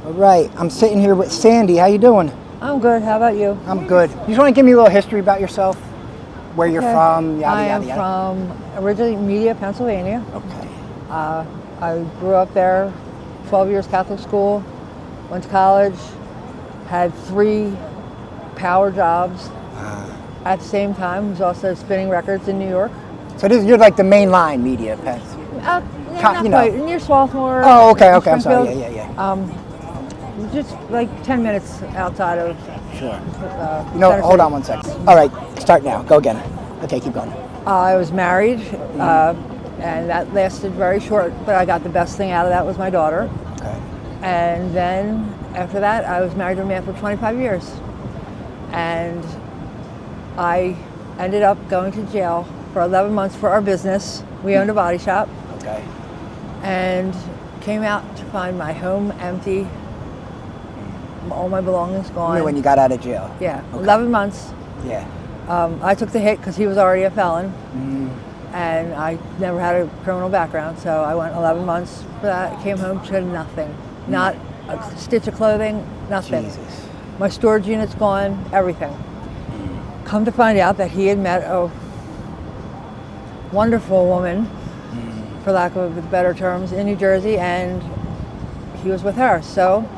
All right, I'm sitting here with Sandy. How you doing? I'm good. How about you? I'm good. You just want to give me a little history about yourself? Where you're from, I yada, am yada. from originally Media, Pennsylvania. Okay. I grew up there, 12 years Catholic school, went to college, had 3 power jobs at the same time. Was also spinning records in New York. So you're like the main line media, Pens. Not quite. Near Swarthmore. Oh, okay. I'm sorry. Yeah. Just like 10 minutes outside of. Sure. Hold on one second. All right, start now. Go again. Okay, keep going. I was married, and that lasted very short, but I got the best thing out of that was my daughter. Okay. And then after that, I was married to a man for 25 years. And I ended up going to jail for 11 months for our business. We owned a body shop. Okay. And came out to find my home empty, all my belongings gone. When you got out of jail? Yeah, Okay. 11 months. Yeah. I took the hit because he was already a felon. Mm. And I never had a criminal background, so I went 11 months for that. Came home to nothing. Not a stitch of clothing, nothing. Jesus. My storage unit's gone, everything. Come to find out that he had met a wonderful woman, for lack of better terms, in New Jersey, and he was with her. So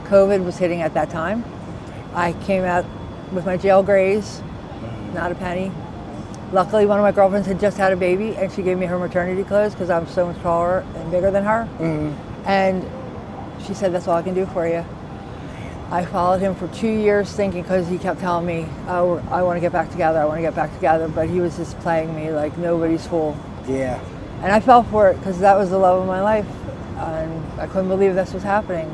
COVID was hitting at that time. I came out with my jail grays, not a penny. Luckily, one of my girlfriends had just had a baby, and she gave me her maternity clothes because I'm so much taller and bigger than her. And she said, "That's all I can do for you." I followed him for 2 years thinking, because he kept telling me, "Oh, I want to get back together, I want to get back together," but he was just playing me like nobody's fool. Yeah. And I fell for it because that was the love of my life, and I couldn't believe this was happening.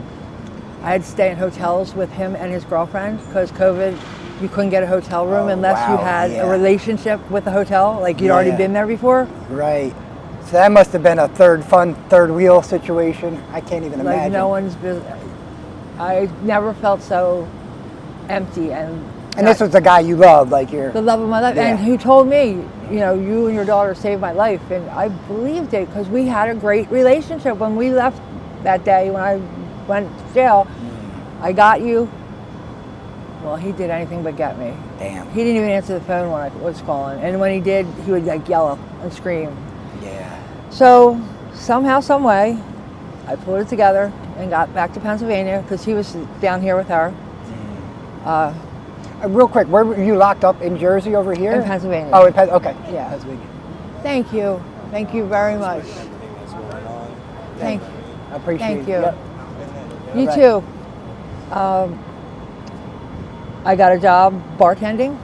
I had to stay in hotels with him and his girlfriend because COVID, you couldn't get a hotel room unless you had a relationship with the hotel, like you'd already been there before. Right. So that must have been a third wheel situation. I can't even imagine. Like no one's business. I never felt so empty. And this was the guy you loved, like you're... The love of my life, and who told me, you and your daughter saved my life, and I believed it because we had a great relationship. When we left that day, when I went to jail, I got you. Well, he did anything but get me. Damn. He didn't even answer the phone when I was calling, and when he did, he would like yell and scream. Yeah. So somehow, some way, I pulled it together and got back to Pennsylvania because he was down here with her. Real quick, where were you locked up? In Jersey over here? In Pennsylvania. Oh, okay. Yeah. Pennsylvania. Thank you. Thank you very much. Thank you. I appreciate Thank it. you. Yep. You too. I got a job bartending.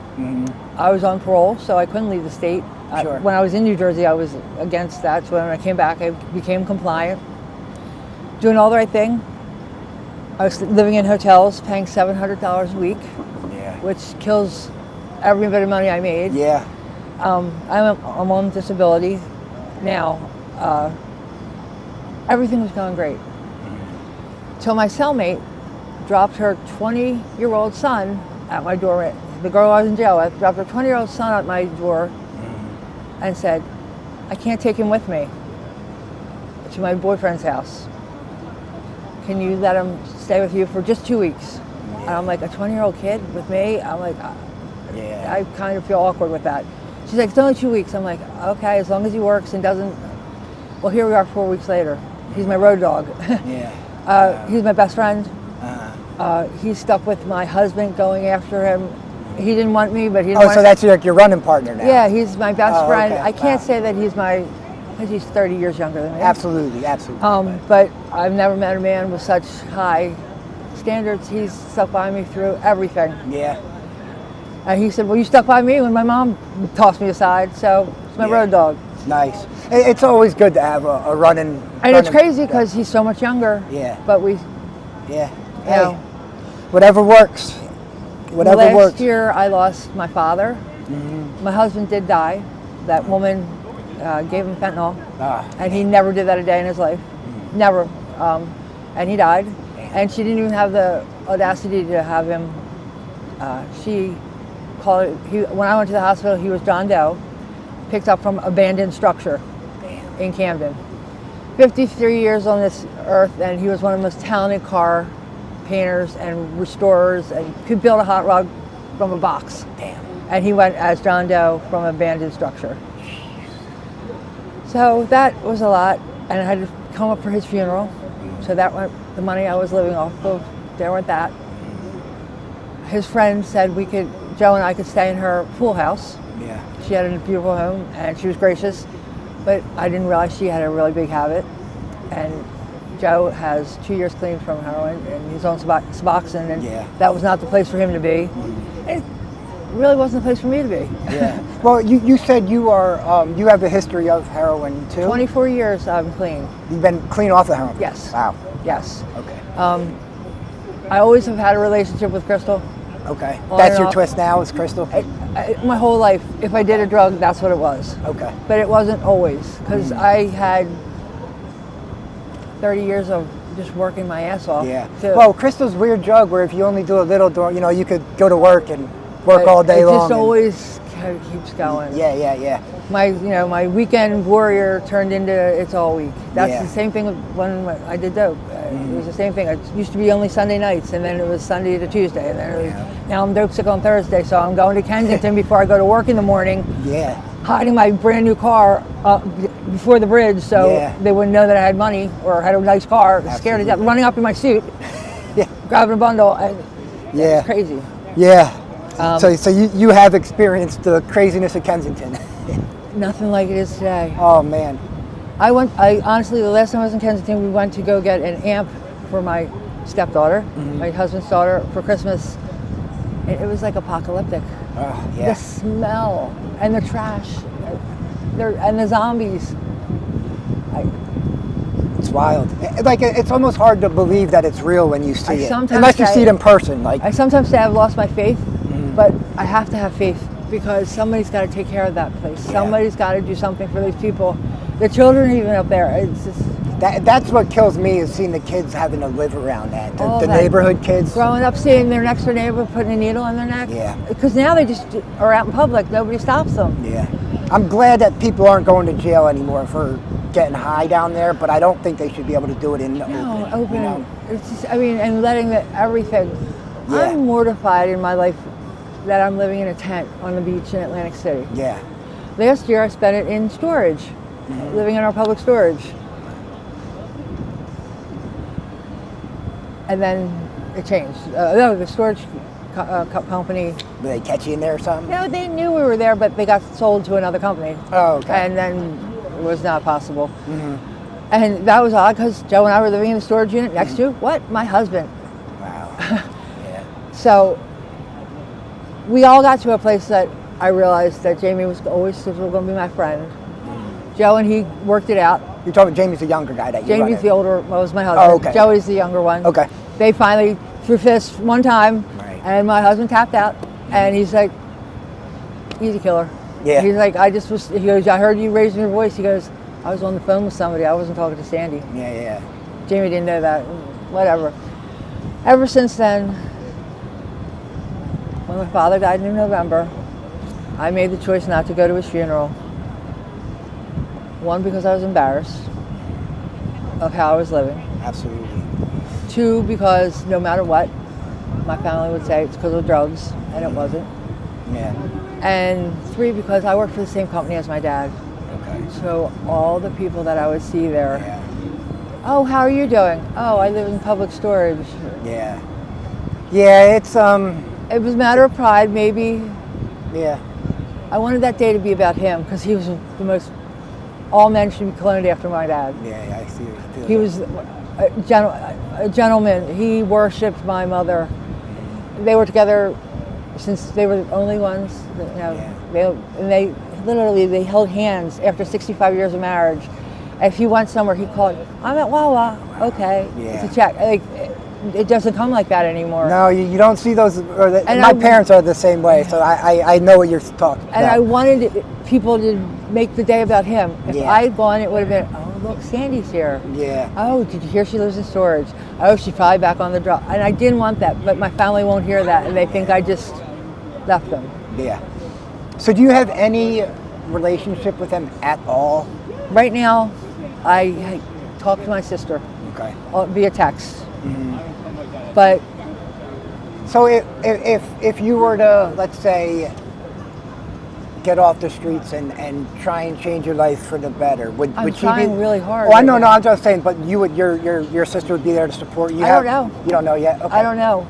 I was on parole, so I couldn't leave the state. Sure. When I was in New Jersey, I was against that. So when I came back, I became compliant, doing all the right thing. I was living in hotels, paying $700 a week, which kills every bit of money I made. Yeah. I'm on disability now. Everything was going great. Till my cellmate dropped her 20-year-old son at my door. The girl I was in jail with dropped her 20-year-old son at my door and said, "I can't take him with me to my boyfriend's house. Can you let him stay with you for just 2 weeks?" And I'm like, a 20-year-old kid with me? I'm like, I kind of feel awkward with that. She's like, "It's only 2 weeks." I'm like, okay, as long as he works and doesn't. Well, here we are 4 weeks later. He's my road dog. He's my best friend. He's stuck with my husband going after him. He didn't want me, but he didn't want so that's like your running partner now? Yeah, he's my best friend. Okay. I can't say that he's because he's 30 years younger than me. Absolutely. But I've never met a man with such high standards. He's stuck by me through everything. Yeah. And he said, "Well, you stuck by me when my mom tossed me aside, so it's my road dog." Nice. It's always good to have a running... And it's crazy because he's so much younger. Yeah. But we... Yeah. Hey. Whatever works. Whatever works. Last year, I lost my father. My husband did die. That woman gave him fentanyl. And he never did that a day in his life. Never. And he died. And she didn't even have the audacity to have him... she called it... when I went to the hospital, he was John Doe, picked up from abandoned structure in Camden. 53 years on this earth, and he was one of the most talented car painters and restorers, and could build a hot rod from a box. Damn. And he went as John Doe from an abandoned structure. So that was a lot, and I had to come up for his funeral. So that went, the money I was living off of, there went that. His friend said Joe and I could stay in her pool house. Yeah. She had a beautiful home, and she was gracious, but I didn't realize she had a really big habit. And Joe has 2 years clean from heroin, and he's on Suboxone, and that was not the place for him to be. It really wasn't the place for me to be. Yeah. Well, you said you have a history of heroin too. 24 years I'm clean. You've been clean off the heroin. Yes. Wow. Yes. Okay. I always have had a relationship with Crystal. Okay. On That's and your off. twist now, is Crystal? My whole life, if I did a drug, that's what it was. Okay. But it wasn't always, because I had 30 years of just working my ass off. Yeah. Well, Crystal's a weird drug where if you only do a little, you could go to work and work all day long. It just always keeps going. Yeah. My weekend warrior turned into it's all week. That's the same thing when I did dope. It was the same thing. It used to be only Sunday nights, and then it was Sunday to Tuesday, and then it was, now I'm dope sick on Thursday, so I'm going to Kensington before I go to work in the morning. Yeah. Hiding my brand new car before the bridge, so they wouldn't know that I had money or had a nice car. Absolutely. Scared to death, running up in my suit, grabbing a bundle, and it's crazy. Yeah. So you have experienced the craziness of Kensington. Nothing like it is today. Oh man. I honestly, the last time I was in Kensington, we went to go get an amp for my stepdaughter, my husband's daughter, for Christmas. And it was like apocalyptic. Oh, yeah. The smell and the trash and the zombies. It's wild. It's almost hard to believe that it's real when you see it, unless you see it in person. I sometimes say I've lost my faith, but I have to have faith because somebody's got to take care of that place. Yeah. Somebody's got to do something for these people. The children even up there. It's just that's what kills me, is seeing the kids having to live around that. The that. neighborhood kids. Growing up, seeing their next door neighbor putting a needle in their neck. Yeah. Because now they just are out in public. Nobody stops them. Yeah. I'm glad that people aren't going to jail anymore for getting high down there, but I don't think they should be able to do it in the open. You know? It's just, and letting everything. Yeah. I'm mortified in my life that I'm living in a tent on the beach in Atlantic City. Yeah. Last year I spent it in storage, living in our public storage. And then it changed. No, the storage company. Did they catch you in there or something? No, they knew we were there, but they got sold to another company. Oh, okay. And then it was not possible. And that was odd because Joe and I were living in the storage unit next to my husband. Wow. Yeah. So we all got to a place that I realized that Jamie was always still going to be my friend. Joe and he worked it out. You're talking Jamie's the younger guy that you Jamie's the older, was my husband. Oh, okay. Joey's the younger one. Okay. They finally threw fists one time, and my husband tapped out, and he's like, he's a killer. Yeah. He's like, he goes, I heard you raising your voice. He goes, I was on the phone with somebody. I wasn't talking to Sandy. Yeah. Jamie didn't know that. Whatever. Ever since then, when my father died in November, I made the choice not to go to his funeral. One, because I was embarrassed of how I was living. Absolutely. Two, because no matter what, my family would say it's because of drugs, and it wasn't. Yeah. And three, because I worked for the same company as my dad. Okay. So all the people that I would see there, oh, how are you doing? Oh, I live in public storage. Yeah. Yeah, it's It was a matter of pride, maybe. Yeah. I wanted that day to be about him because he was the most. All men should be cloned after my dad. Yeah, I see. He was a gentleman. He worshipped my mother. They were together since they were the only ones. They held hands after 65 years of marriage. If he went somewhere, he called, I'm at Wawa. Okay, it's a check. It doesn't come like that anymore. No, you don't see those. My parents are the same way, so I know what you're talking about. And I wanted people to make the day about him. If I had gone, it would have been, oh, look, Sandy's here. Yeah. Oh, did you hear she lives in storage? Oh, she's probably back on the drop. And I didn't want that, but my family won't hear that, and they think I just left them. Yeah. So do you have any relationship with them at all? Right now, I talk to my sister Okay. via text. But So if you were to, let's say, get off the streets and try and change your life for the better, would I'm she be trying really hard Oh, I right know. No, now. I'm just saying. But you would, your sister would be there to support you. I don't know. You don't know yet. Okay. I don't know.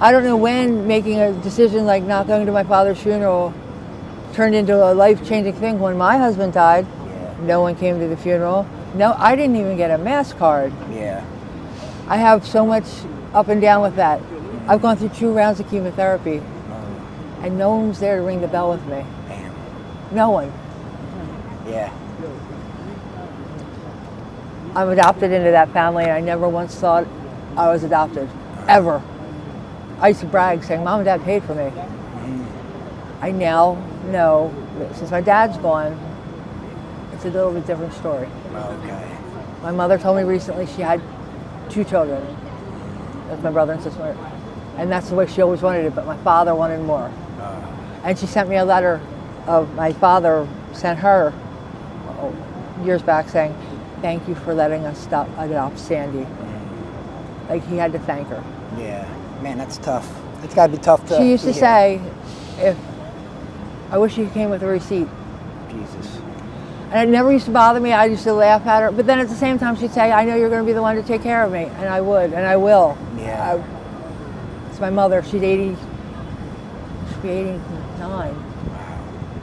I don't know when making a decision like not going to my father's funeral turned into a life-changing thing. When my husband died, no one came to the funeral. No, I didn't even get a mass card. Yeah. I have so much up and down with that. I've gone through 2 rounds of chemotherapy, and no one was there to ring the bell with me. Damn. No one. Yeah. I'm adopted into that family, and I never once thought I was adopted, ever. I used to brag saying, Mom and Dad paid for me. I now know that since my dad's gone, it's a little bit different story. Okay. My mother told me recently she had 2 children. That's my brother and sister. And that's the way she always wanted it, but my father wanted more. And she sent me a letter of my father sent her years back saying, thank you for letting us adopt Sandy. Like he had to thank her. Yeah. Man, that's tough. It's got to be tough to She used to hear. say, I wish you came with a receipt. Jesus. And it never used to bother me. I used to laugh at her. But then at the same time, she'd say, I know you're going to be the one to take care of me. And I would, and I will. Yeah. It's my mother. She'll be 89.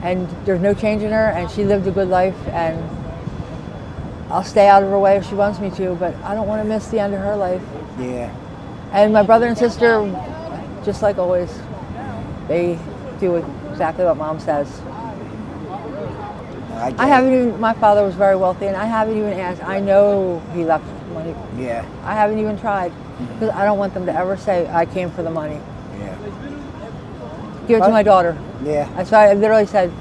And there's no change in her. And she lived a good life. And I'll stay out of her way if she wants me to. But I don't want to miss the end of her life. Yeah. And my brother and sister, just like always, they do exactly what Mom says. I haven't even, my father was very wealthy, and I haven't even asked. I know he left money. Yeah. I haven't even tried, because I don't want them to ever say, I came for the money. Yeah. Give it to my daughter. Yeah. That's why I literally said,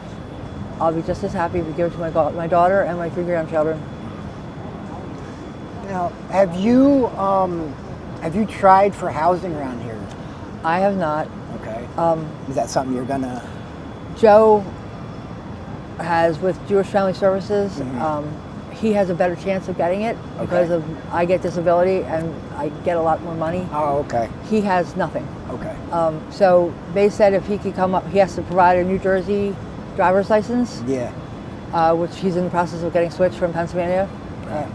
I'll be just as happy to give it to my daughter and my 3 grandchildren. Now, have you tried for housing around here? I have not. Okay. Is that something you're gonna? Joe has with Jewish Family Services. He has a better chance of getting it because of I get disability and I get a lot more money. Oh, okay. He has nothing. Okay. So they said if he could come up, he has to provide a New Jersey driver's license, Yeah. which he's in the process of getting switched from Pennsylvania,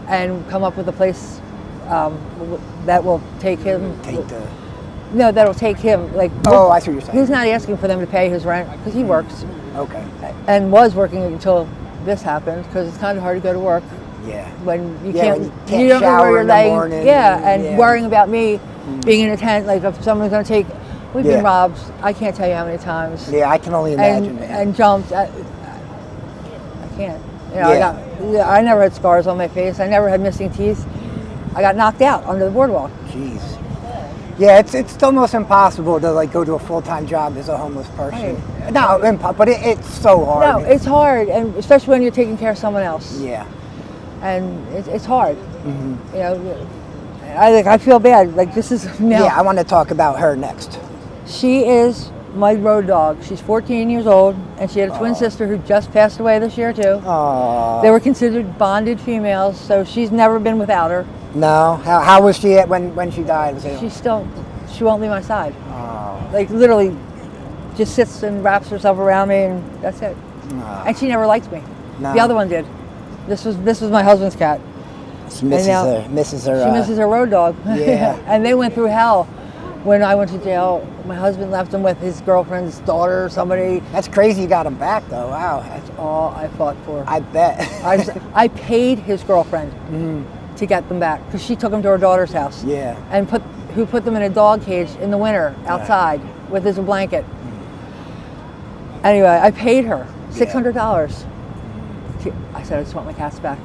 and come up with a place that will take him. No, that'll take him. Like, oh, I see what you're saying. He's not asking for them to pay his rent because he works. Okay. And was working until this happened because it's kind of hard to go to work. Yeah. When you Yeah, can't, when you can't you don't know shower where you're in the laying. morning, and worrying about me being in a tent. Like if someone's going to take, we've been robbed. I can't tell you how many times. Yeah, I can only imagine. And jumped. I can't. You know, I never had scars on my face. I never had missing teeth. I got knocked out under the boardwalk. Jeez. Yeah, it's almost impossible to like go to a full-time job as a homeless person. Right. No, but it's so hard. No, it's hard, and especially when you're taking care of someone else. Yeah. And it's hard. You know, I feel bad. Like this is now. Yeah, I want to talk about her next. She is my road dog. She's 14 years old, and she had a twin sister who just passed away this year too. Oh. They were considered bonded females, so she's never been without her. No. How was she at when she died? She won't leave my side. Oh. Like literally, just sits and wraps herself around me, and that's it. Oh. And she never liked me. No. The other one did. This was my husband's cat. She misses her. She misses her road dog. Yeah. And they went through hell. When I went to jail, my husband left him with his girlfriend's daughter or somebody. That's crazy you got him back though. Wow. That's all I fought for. I bet. I paid his girlfriend to get them back because she took them to her daughter's house. Yeah. And put them in a dog cage in the winter outside with his blanket. Anyway, I paid her $600. I said, I just want my cats back.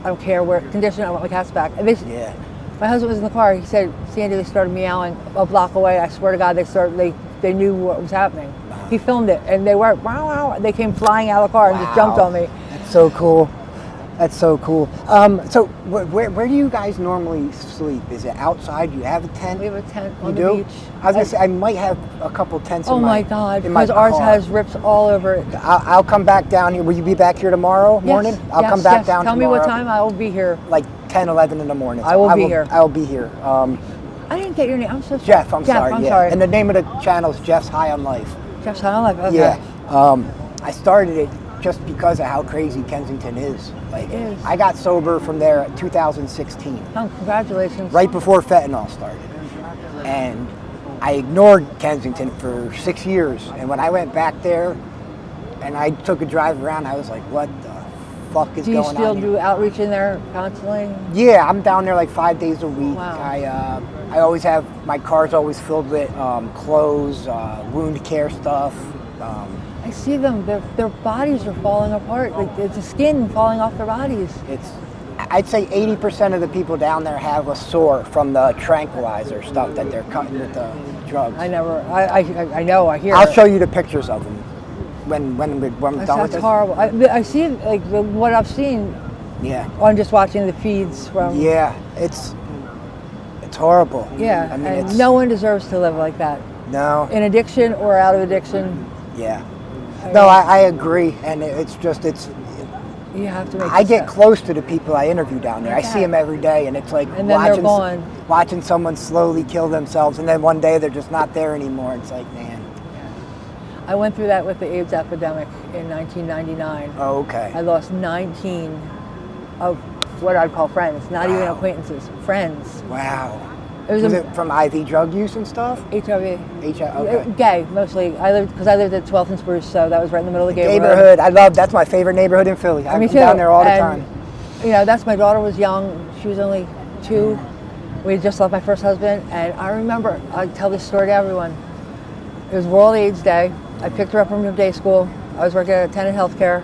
I don't care where condition, I want my cats back. And my husband was in the car. He said, Sandy, they started meowing a block away. I swear to God, they knew what was happening. He filmed it, and they were, wow, wow. They came flying out of the car and just jumped on me. That's so cool. That's so cool. So where do you guys normally sleep? Is it outside? Do you have a tent? We have a tent on you the do? beach. I was gonna say I might have a couple tents. Oh in my God! in my Because ours car. has rips all over it. I'll come back down here. Will you be back here tomorrow morning? I'll come back down Tell tomorrow. me what time I will be here. Like 10, 11 in the morning. So I will be here. I will be here. I didn't get your name. I'm so sorry. Jeff, I'm sorry. I'm yeah. sorry. And the name of the channel is Jeff's High on Life. Jeff's High on Life. Okay. Yeah. I started it just because of how crazy Kensington is. Like, It is. I got sober from there in 2016, Oh, congratulations. right before fentanyl started. And I ignored Kensington for 6 years. And when I went back there and I took a drive around, I was like, what the fuck is Do you going still on here? do outreach in there constantly? Yeah, I'm down there like 5 days a week. Wow. I always have, my car's always filled with clothes, wound care stuff. I see them. Their bodies are falling apart. Like it's the skin falling off their bodies. I'd say 80% of the people down there have a sore from the tranquilizer stuff that they're cutting with the drugs. I know. I hear. I'll show you the pictures of them when I'm done with That's this. horrible. I see like what I've seen Yeah. on just watching the feeds from. Yeah, it's horrible. Yeah, I mean, and no one deserves to live like that. No. In addiction or out of addiction. Yeah. No, I agree, and it's You have to make. I a get step. close to the people I interview down there. I see Yeah. them every day, and it's like And then they're watching someone slowly kill themselves, and then one day they're just not there anymore. It's like, man. I went through that with the AIDS epidemic in 1999. Oh, okay. I lost 19 of what I'd call friends, not even Wow. acquaintances, friends. Wow. It was Was it from IV drug use and stuff? HIV. Okay. Gay, mostly. I lived at 12th and Spruce, so that was right in the middle of the gay Neighborhood. That's my favorite neighborhood in Philly. I'm Me too. down there all the And, time. You know, my daughter was young. She was only 2. We had just left my first husband, and I remember, I tell this story to everyone. It was World AIDS Day. I picked her up from day school. I was working at Tenet Healthcare.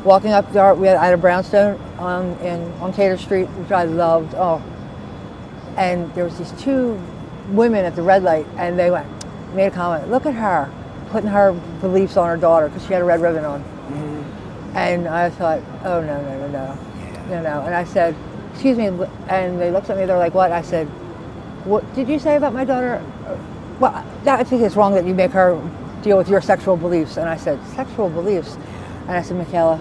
Walking up the I had a brownstone on Cater Street, which I loved. Oh, and there was these 2 women at the red light, and they made a comment. Look at her, putting her beliefs on her daughter because she had a red ribbon on. Mm-hmm. And I thought, oh no. And I said, excuse me, and they looked at me. They're like, what? I said, what did you say about my daughter? Well, I think it's wrong that you make her deal with your sexual beliefs. And I said, sexual beliefs? And I said, Michaela,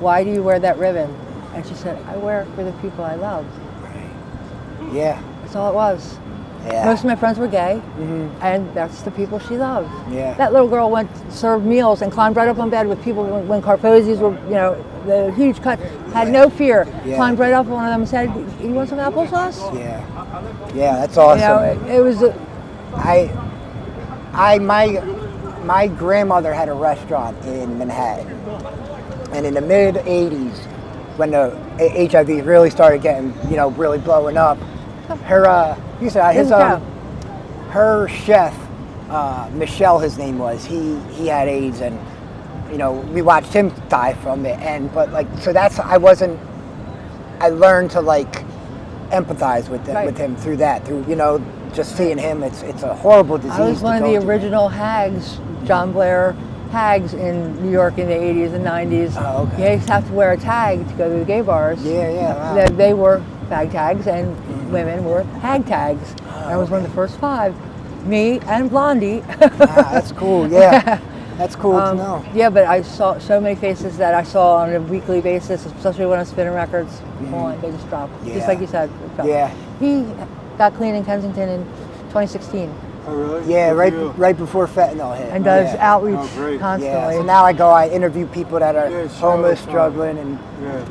why do you wear that ribbon? And she said, I wear it for the people I love. Right. Yeah. That's all it was. Yeah. Most of my friends were gay, and that's the people she loved. Yeah. That little girl served meals and climbed right up on bed with people when Carposi's were, the huge cut, had no fear. Yeah. Climbed right up on one of them and said, you want some applesauce? Yeah. Yeah, that's awesome. It was, my grandmother had a restaurant in Manhattan, and in the mid '80s, when the HIV really started getting, really blowing up, her chef, Michelle, his name was, he had AIDS, and we watched him die from it, I learned to empathize with him through that, just seeing him. It's a horrible disease. I was one of the original hags, John Blair hags in New York in the 80s and 90s. Oh, okay. You used to have to wear a tag to go to the gay bars. Yeah. Wow. They were fag tags and women were hag tags. I was one of the first 5. Me and Blondie. That's cool. Yeah. That's cool to know. Yeah, but I saw so many faces that I saw on a weekly basis, especially when I was spinning records. They just dropped. Yeah. Just like you said. Yeah. He got clean in Kensington in 2016. Oh, really? Yeah, right before fentanyl hit. And does outreach great. constantly. Yeah, so now I interview people that are homeless, fun. struggling, and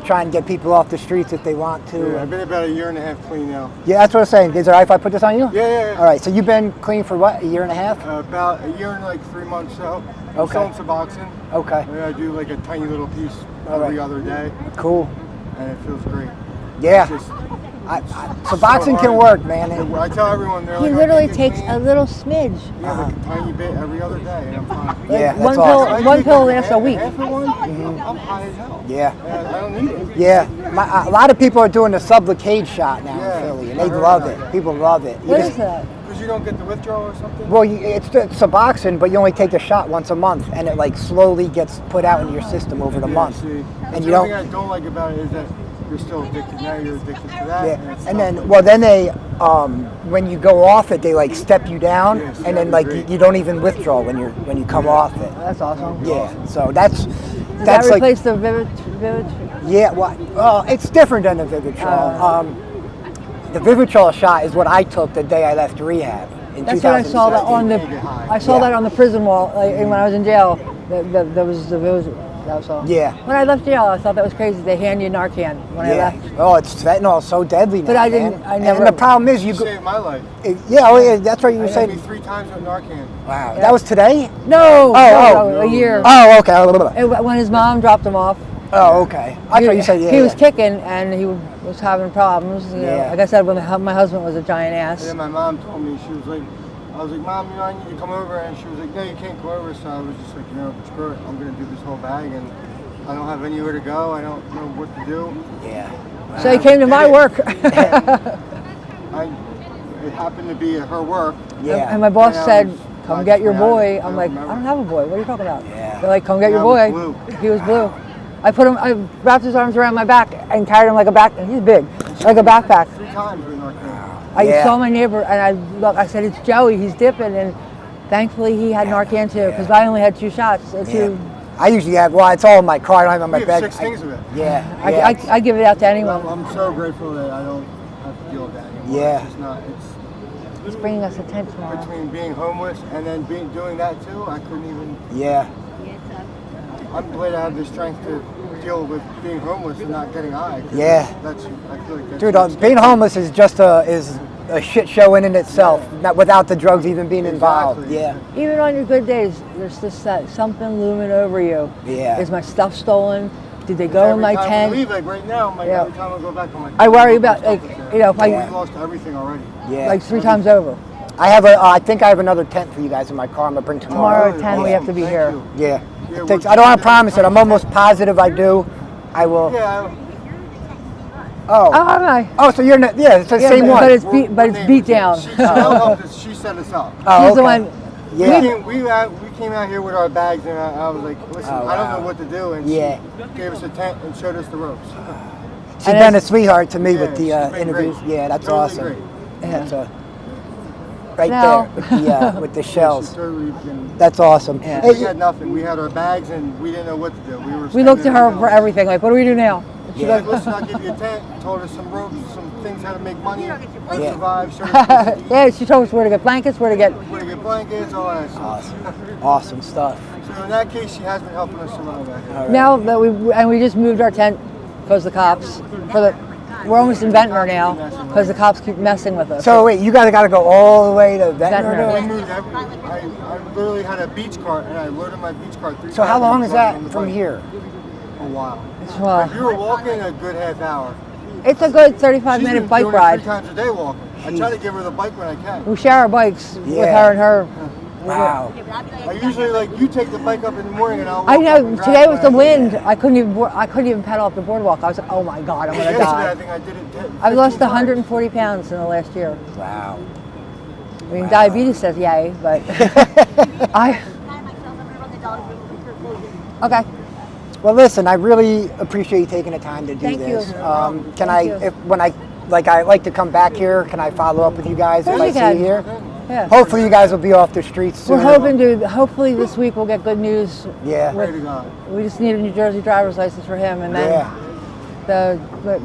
try and get people off the streets if they want to. Yeah, I've been about 1.5 years clean now. Yeah, that's what I was saying. Is it all right if I put this on you? Yeah. All right, so you've been clean for what, 1.5 years? About 1 year and 3 months so. I'm Okay. selling Suboxone. Okay, I do a tiny little piece All every right. other day, cool. and it feels great. Yeah, It's just, Suboxone can work, man. I tell everyone, they're He like, literally I get takes clean. a little smidge. Yeah, a tiny bit every other day, and I'm fine. Yeah, One that's pill- awesome. I one take pill lasts a week. Half of one, I'm high as hell. Yeah. I don't need it. Yeah, a lot of people are doing the Sublocade shot now Yeah, in Philly, and I they heard love about it. People love it. What is that? Because you don't get the withdrawal or something? Well, it's Suboxone, but you only take the shot once a month, and it slowly gets put out into your system over the month. See, And the you only don't. thing I don't like about it is that you're still addicted. Now you're addicted to that. Yeah, it's and not then they, when you go off it, they step you down, Yes, and then that'd be great. you don't even withdraw when you come off it. That's awesome. Yeah, so that's Does That's that like, replace the Vivitrol? yeah, well, it's different than the Vivitrol. The Vivitrol shot is what I took the day I left rehab in That's what I saw that 2016. on the. Can't get high. I saw Yeah. that on the prison wall like, when I was in jail. There was the Vivitrol. That was all. Yeah. When I left jail, I thought that was crazy. They hand you Narcan when I Yeah. left. Oh, it's fentanyl so deadly now, But I didn't- man. I never- And the problem is You saved my life. yeah, oh yeah, that's right. You You were saved me saying. 3 times with Narcan. Wow, that was today. No, Oh, a year. Oh, okay. When his mom dropped him off. Oh, okay. I thought you said yeah. He was yeah. kicking and he was having problems. You know. Yeah. Like I said, when my husband was a giant And ass. then my mom told me, she was like, I was like, Mom, I need to come over. And she was like, no, you can't come over. So I was just like, screw it. I'm going to do this whole bag. And I don't have anywhere to go. I don't know what to do. Yeah. So he came to my work. It happened to be at her work. Yeah. And my boss And I said, was- come I get just your ran out of boy. it. I'm I like, remember. I don't have a boy. What are you talking about? Yeah. They're like, come get Yeah, your I boy. was blue. He was blue. I wrapped his arms around my back and carried him like a back. He's big, like a backpack. 3 times with Narcan. I Yeah. saw my neighbor and I said, it's Joey. He's dipping, and thankfully he had Narcan too, because I only had 2 shots. Yeah. Two. I usually have. Well, it's all in my car. I don't have it on my We have bed. 6 things of it. Yeah. I give it out to anyone. I'm so grateful that I don't have to deal with that anymore. Yeah. It's just not, It's bringing us a tent tomorrow. between being homeless and then doing that too, I couldn't even, Yeah. I'm glad I have the strength to deal with being homeless and not getting high. 'cause Yeah. That's, I feel like that's. Dude, being homeless is just a shit show in itself. Not without the drugs even being involved. Exactly. Yeah. Even on your good days, there's just something looming over you. Yeah. Is my stuff stolen? Did they go in Every my time tent? we leave, like right now, Yeah. every time I go back, I'm like, I worry about, stuff like, is there. you know, if I- We lost everything already. Yeah. Like 3 times over. I think I have another tent for you guys in my car. I'm gonna bring tomorrow. Tomorrow at 10 we have to be Thank here. you. Yeah. Yeah, I don't want to promise it. I'm almost positive I do. I will. Yeah, Oh, Oh. am I? Oh, so you're not. Yeah, it's the same but, one. But it's we're beat neighbors. down. She helped us. She set us up. Oh, He's the okay. one. Yeah. We came out here with our bags, and I was like, listen, Oh, I don't wow. know what to do. And Yeah. she gave us a tent and showed us the ropes. She's And been a it's- sweetheart to me Yeah, with the she's been interviews. great. Yeah, that's Totally awesome. great. That's right Now- there with the She's shells. totally been, That's awesome. Yeah. Hey, we had nothing. We had our bags, and we didn't know what to do. We looked to standing her in the for middle. everything. Like, what do we do now? She She's Yeah. like, listen, I'll give you a tent. Told us some ropes, some things how to make money, how to Yeah. survive. Showed us places to eat, Yeah, she told us where to get blankets, where to get. where to get blankets, all that stuff. awesome. Awesome stuff. So in that case, she has been helping us survive out here. All right. Now that we just moved our tent because the cops we're almost in Ventnor now because the cops keep messing with us. So wait, you guys got to go all the way to Ventnor? Ventnor. We moved I literally had a beach cart, and I loaded my beach cart 3 So how times long and is plugged it that on the from bike. here? A while. Well, If you were walking a good half hour. it's a good She's 35-minute been bike doing it ride. 3 times a day walking. I try to give her the bike when I can. We share our bikes with Yeah. her and her. Wow. I usually you take the bike up in the morning, and I'll. I walk up know. and grab Today it with the when I wind, I couldn't even pedal up the boardwalk. I was like, oh my god, I'm can. gonna Yesterday, I die. think I did it. I've lost 15 times. 140 pounds in the last year. Wow. I mean, diabetes says yay, but I. Okay. Well, listen, I really appreciate you taking the time to do Thank you. this. No Can Thank I, you. when I like to come back here, can I follow up with you guys if Of I course see you you can. here? Yeah. Hopefully, you guys will be off the streets soon. We're hoping to. Hopefully this week we'll get good news. Yeah. Pray to God. We just need a New Jersey driver's license for him, and then Yeah. the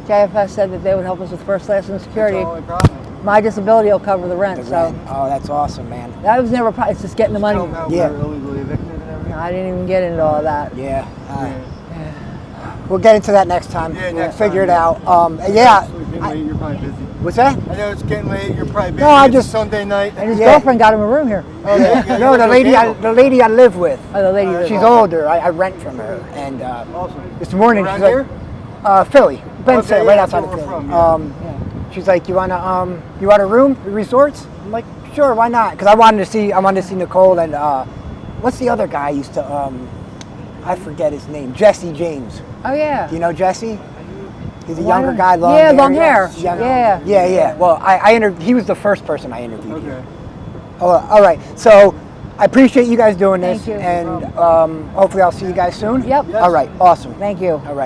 JFS said that they would help us with first, last, and That's security. the only problem. My disability will cover the rent, The so rent. Oh, that's awesome, man. that was never a problem. It's just getting the money. Tell them how Yeah. we're illegally evicted and everything. I didn't even get into all that. Yeah. Yeah. We'll get into that next time. Yeah, We'll next figure time, it out. Yeah. It's getting late, you're probably busy. What's that? I know it's getting late. You're probably busy. No, I It's just- Sunday night. And his Yeah. girlfriend got him a room here. Oh, there you go. No, You the got lady, your I, candle. the lady I live with. Oh, the lady. She's older. I rent from her, and Awesome. this morning Around she's like, here? Philly, Bensalem, Okay, right yeah, outside that's of where Philly. we're from, yeah. She's like, you want a room, at resorts? I'm like, sure, why not? Because I wanted to see Nicole and what's the other guy I used to I forget his name, Jesse James. Oh yeah. Do you know Jesse? He's a Why younger not? guy, long Yeah, hair. long hair. Young- Yeah. Yeah. Well, he was the first person I interviewed. Okay. Oh, all right. So I appreciate you guys doing this, Thank you. and hopefully I'll see you guys soon. Yep. All right. Awesome. Thank you. All right.